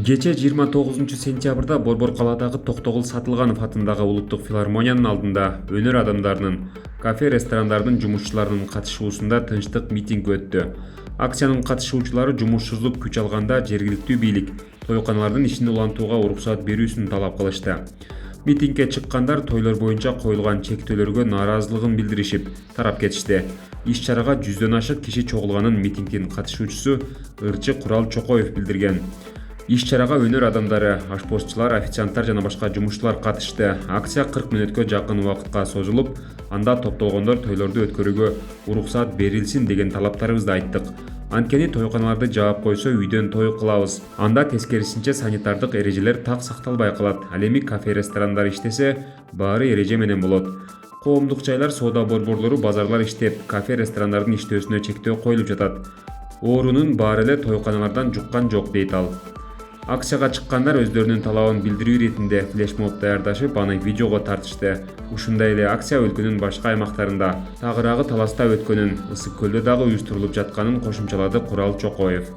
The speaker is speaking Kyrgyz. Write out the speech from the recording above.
Кече 29 сентябрда Борбор каладагы Токтогул Сатылганов атындагы улуттук филармониянын алдында өнөр адамдарынын, кафе ресторандардын жумушчуларынын катышуусунда тынчтык митинг өттү. Акциянын катышуучулары жумушсуздук күч алганда жергиликтүү бийлик тойканалардын ишин улантууга уруксат берүүсүн талап кылышты. Митингге чыккандар тойлор боюнча коюлган чектөөлөргө нааразылыгын билдиришип, тарап кетишти. Иш-чарага 100дөн ашык киши чогулганын митингдин катышуучусу ырчы Курал Чокоев билдирген. Иш-чарага өнөр адамдары, ашпозчулар, официанттар жана башка жумушчулар катышты. Акция 40 мүнөткө жакын убакытка созулуп, анда топтолгондор тойлорду өткөрүүгө уруксат берилсин деген талаптарыбызды айттык. Анткени тойканаларды жаап койсо үйдөн той кылабыз. Анда тескерисинче санитардык эрежелер так сакталбай калат. Ал эми кафе-ресторандар иштесе, баары эреже менен болот. Коомдук жайлар, соода борборлору, базарлар иштеп, кафе-ресторандардын иштөөсүнө чектөө коюлуп жатат. Оорунун баары эле тойканалардан жуккан жок, дейт ал. Акцияга чыккандар өздөрүнүн талабын билдирүү иретинде флешмоб даярдашып, аны видеого тартышты. Ушундай эле акция өлкөнүн башка аймактарында, тагыраагы таласта өткөнүн, Ысык көлдө дагы уюштурулуп жатканын кошумчалады Курал Чокоев.